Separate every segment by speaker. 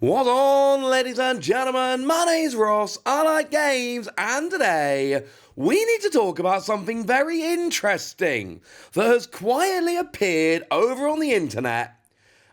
Speaker 1: What's on, ladies and gentlemen? My name's Ross, I like games, and today we need to talk about something very interesting that has quietly appeared over on the internet,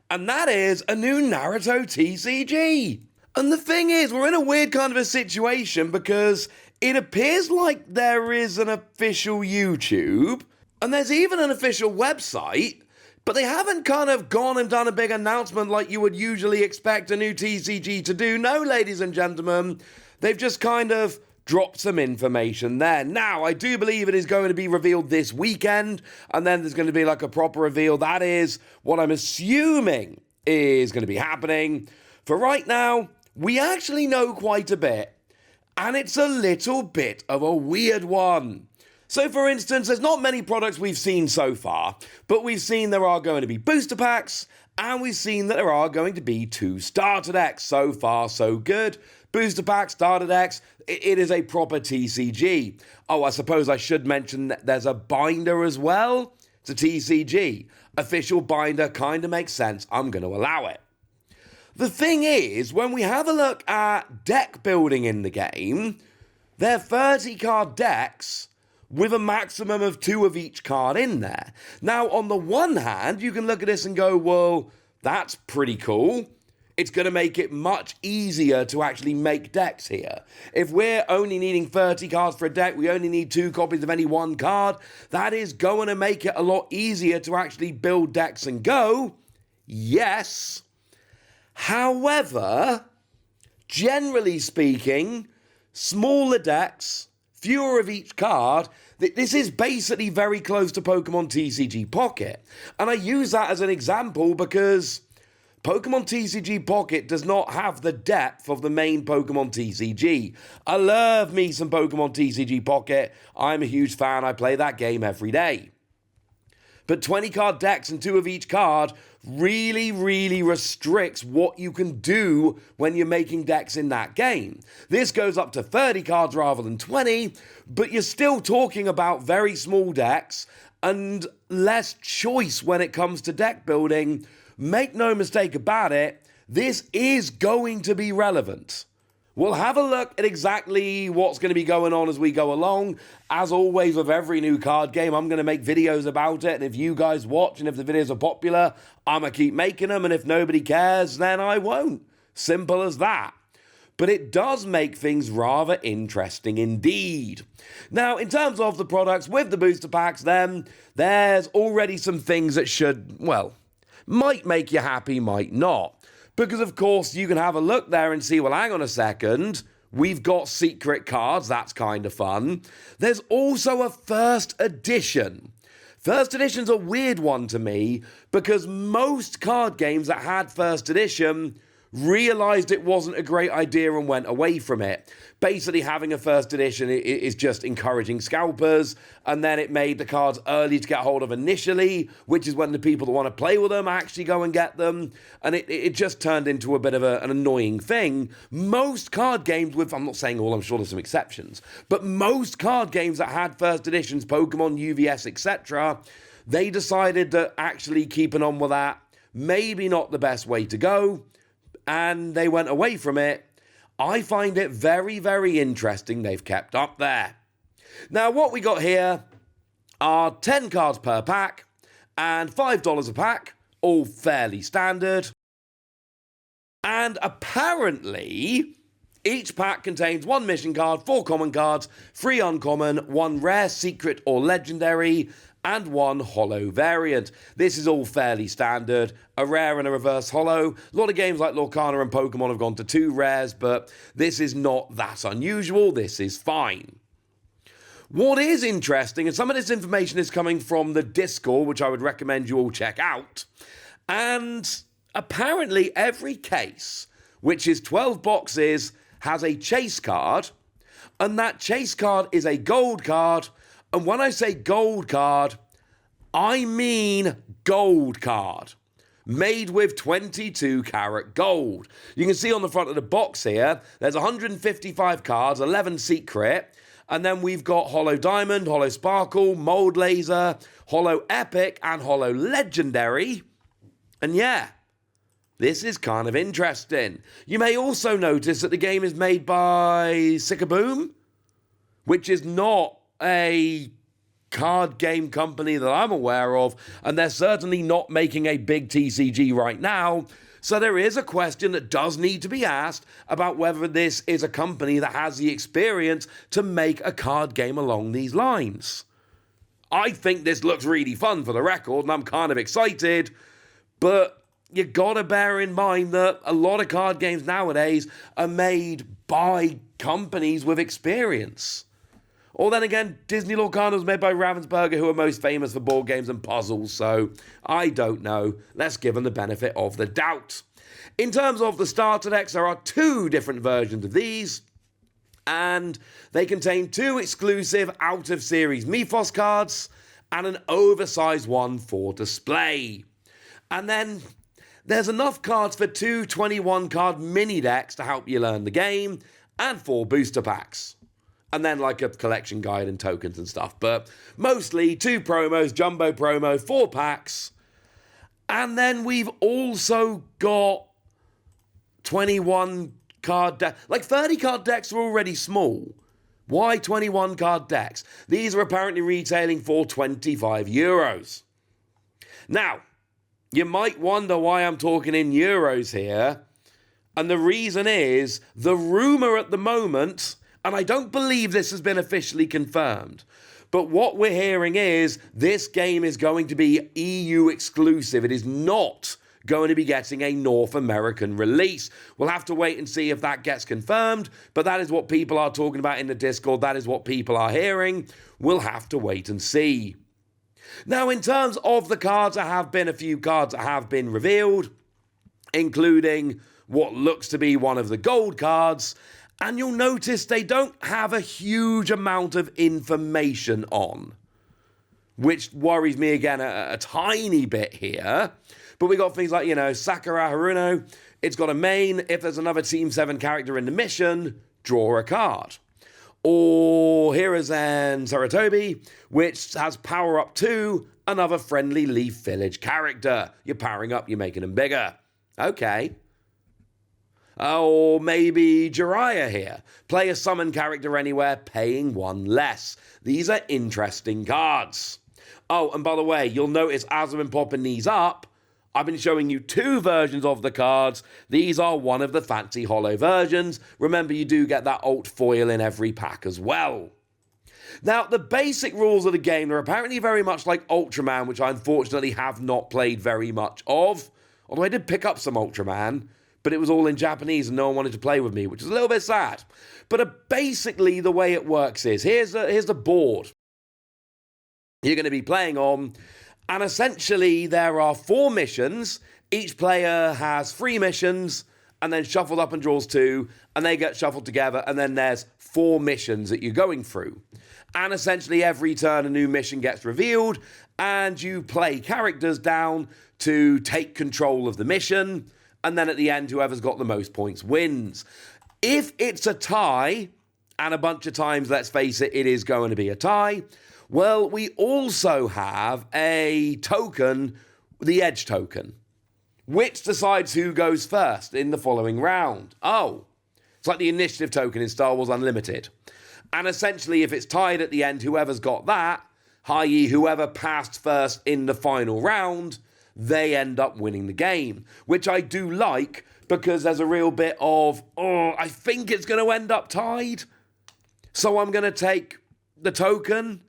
Speaker 1: and that is a new Naruto TCG. And the thing is, we're in a weird kind of a situation because it appears like there is an official YouTube, and there's even an official website, but they haven't kind of gone and done a big announcement like you would usually expect a new TCG to do. No, ladies and gentlemen, they've just kind of dropped some information there. Now, I do believe it is going to be revealed this weekend, and then there's going to be like a proper reveal. That is what I'm assuming is going to be happening. For right now, we actually know quite a bit, and it's a little bit of a weird one. So, for instance, there's not many products we've seen so far, but we've seen there are going to be booster packs, and we've seen that there are going to be 2 starter decks. So far, so good. Booster pack, starter decks, it is a proper TCG. Oh, I suppose I should mention that there's a binder as well. It's a TCG. Official binder kind of makes sense. I'm going to allow it. The thing is, when we have a look at deck building in the game, they're 30 card decks with a maximum of 2 of each card in there. Now, on the one hand, you can look at this and go, well, that's pretty cool. It's going to make it much easier to actually make decks here. If we're only needing 30 cards for a deck, we only need 2 copies of any one card, that is going to make it a lot easier to actually build decks and go. Yes. However, generally speaking, smaller decks, fewer of each card, this is basically very close to Pokemon TCG Pocket. And I use that as an example because Pokemon TCG Pocket does not have the depth of the main Pokemon TCG. I love me some Pokemon TCG Pocket. I'm a huge fan. I play that game every day. But 20 card decks and 2 of each card really restricts what you can do when you're making decks in that game. This goes up to 30 cards rather than 20, but you're still talking about very small decks and less choice when it comes to deck building. Make no mistake about it, this is going to be relevant. We'll have a look at exactly what's going to be going on as we go along. As always with every new card game, I'm going to make videos about it, and if you guys watch and if the videos are popular, I'm going to keep making them, and if nobody cares, then I won't. Simple as that. But it does make things rather interesting indeed. Now, in terms of the products with the booster packs, then, there's already some things that should, well, might make you happy, might not. Because, of course, you can have a look there and see, well, hang on a second, we've got secret cards, that's kind of fun. There's also a first edition. First edition's a weird one to me, because most card games that had first edition realised it wasn't a great idea and went away from it. Basically, having a first edition is just encouraging scalpers, and then it made the cards early to get hold of initially, which is when the people that want to play with them actually go and get them, and it just turned into a bit of an annoying thing. Most card games with, I'm not saying all, I'm sure there's some exceptions, but most card games that had first editions, Pokemon, UVS, etc., they decided that actually keeping on with that, maybe not the best way to go, and they went away from it. I find it very interesting they've kept up there. Now, what we got here are 10 cards per pack and $5 a pack, all fairly standard. And apparently, each pack contains 1 mission card, 4 common cards, 3 uncommon, 1 rare, secret, or legendary, and 1 holo variant. This is all fairly standard, a rare and a reverse holo. A lot of games like Lorcana and Pokemon have gone to 2 rares, but this is not that unusual, this is fine. What is interesting, and some of this information is coming from the Discord, which I would recommend you all check out, and apparently every case, which is 12 boxes, has a chase card, and that chase card is a gold card. And when I say gold card, I mean gold card. Made with 22 karat gold. You can see on the front of the box here, there's 155 cards, 11 secret, and then we've got Holo Diamond, Holo Sparkle, Mold Laser, Holo Epic, and Holo Legendary. And yeah, This is kind of interesting. You may also notice that the game is made by Sikaboom, which is not a card game company that I'm aware of, and they're certainly not making a big TCG right now. So there is a question that does need to be asked about whether this is a company that has the experience to make a card game along these lines. I think this looks really fun for the record, and I'm kind of excited, but you gotta bear in mind that a lot of card games nowadays are made by companies with experience. Or then again, Disney Lorcana was made by Ravensburger, who are most famous for board games and puzzles, so I don't know. Let's give them the benefit of the doubt. In terms of the starter decks, there are 2 different versions of these, and they contain 2 exclusive out-of-series Mythos cards and an oversized one for display. And then there's enough cards for 2 21-card mini decks to help you learn the game, and 4 booster packs. And then like a collection guide and tokens and stuff. But mostly 2 promos, jumbo promo, 4 packs. And then we've also got 21 card decks. Like 30 card decks are already small. Why 21 card decks? These are apparently retailing for €25. Now, you might wonder why I'm talking in euros here. And the reason is the rumor at the moment, and I don't believe this has been officially confirmed, but what we're hearing is this game is going to be EU exclusive. It is not going to be getting a North American release. We'll have to wait and see if that gets confirmed, but that is what people are talking about in the Discord. That is what people are hearing. We'll have to wait and see. Now, in terms of the cards, there have been a few cards that have been revealed, including what looks to be one of the gold cards. And you'll notice they don't have a huge amount of information on, which worries me again a tiny bit here. But we got things like, Sakura Haruno. It's got a main. If there's another Team 7 character in the mission, draw a card. Or Hiruzen Sarutobi, which has power up to another friendly Leaf Village character. You're powering up, you're making them bigger. Okay. Or maybe Jiraiya here. Play a summon character anywhere, paying 1 less. These are interesting cards. Oh, and by the way, you'll notice as I've been popping these up, I've been showing you 2 versions of the cards. These are one of the fancy holo versions. Remember, you do get that alt foil in every pack as well. Now, the basic rules of the game are apparently very much like Ultraman, which I unfortunately have not played very much of. Although I did pick up some Ultraman, but it was all in Japanese and no one wanted to play with me, which is a little bit sad. But basically, the way it works is, here's the board you're going to be playing on, and essentially there are 4 missions. Each player has 3 missions, and then shuffled up and draws 2, and they get shuffled together, and then there's 4 missions that you're going through. And essentially every turn a new mission gets revealed, and you play characters down to take control of the mission, and then at the end, whoever's got the most points wins. If it's a tie, and a bunch of times, let's face it, it is going to be a tie, well, we also have a token, the Edge token, which decides who goes first in the following round. Oh, it's like the initiative token in Star Wars Unlimited. And essentially, if it's tied at the end, whoever's got that, i.e. whoever passed first in the final round, they end up winning the game, which I do like because there's a real bit of, I think it's going to end up tied. So I'm going to take the token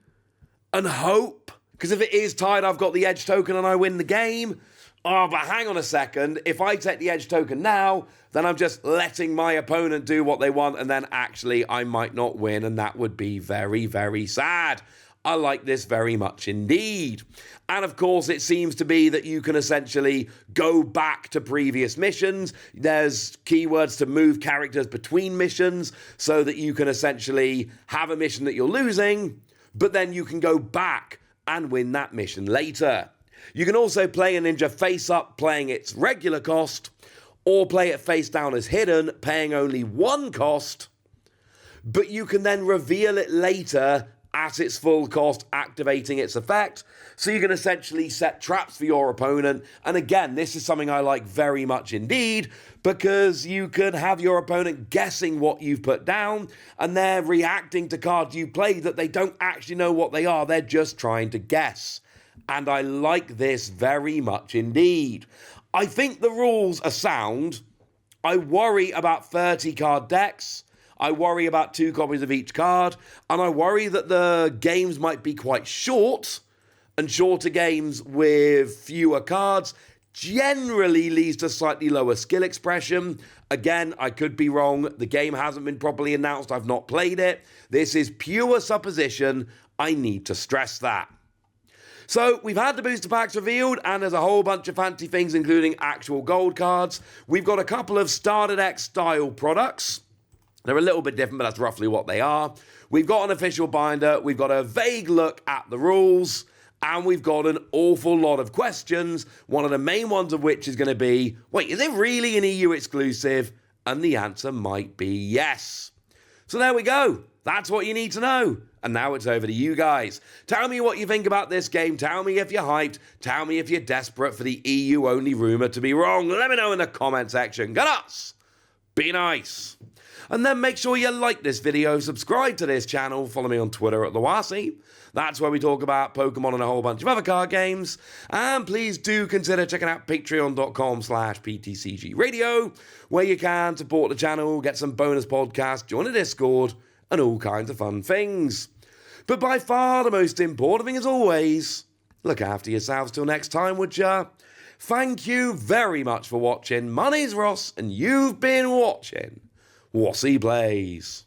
Speaker 1: and hope, because if it is tied, I've got the Edge token and I win the game. Oh, but hang on a second. If I take the Edge token now, then I'm just letting my opponent do what they want, and then actually I might not win, and that would be very, very sad. I like this very much indeed. And of course, it seems to be that you can essentially go back to previous missions. There's keywords to move characters between missions so that you can essentially have a mission that you're losing, but then you can go back and win that mission later. You can also play a ninja face up, playing its regular cost, or play it face down as hidden, paying only 1 cost, but you can then reveal it later at its full cost, activating its effect. So you can essentially set traps for your opponent. And again, this is something I like very much indeed, because you could have your opponent guessing what you've put down, and they're reacting to cards you played that they don't actually know what they are. They're just trying to guess. And I like this very much indeed. I think the rules are sound. I worry about 30 card decks. I worry about 2 copies of each card, and I worry that the games might be quite short, and shorter games with fewer cards generally leads to slightly lower skill expression. Again, I could be wrong. The game hasn't been properly announced. I've not played it. This is pure supposition. I need to stress that. So, we've had the booster packs revealed, and there's a whole bunch of fancy things, including actual gold cards. We've got a couple of Starter Deck style products. They're a little bit different, but that's roughly what they are. We've got an official binder, we've got a vague look at the rules, and we've got an awful lot of questions, one of the main ones of which is going to be, wait, is it really an EU exclusive? And the answer might be yes. So there we go. That's what you need to know. And now it's over to you guys. Tell me what you think about this game. Tell me if you're hyped. Tell me if you're desperate for the EU-only rumour to be wrong. Let me know in the comment section. Get us! Be nice. And then make sure you like this video, subscribe to this channel, follow me on Twitter at Lawasi. That's where we talk about Pokemon and a whole bunch of other card games. And please do consider checking out patreon.com/PTCG Radio, where you can support the channel, get some bonus podcasts, join a Discord, and all kinds of fun things. But by far the most important thing, as always, look after yourselves till next time, would ya? Thank you very much for watching. My name's Ross, and you've been watching Wassy Plays.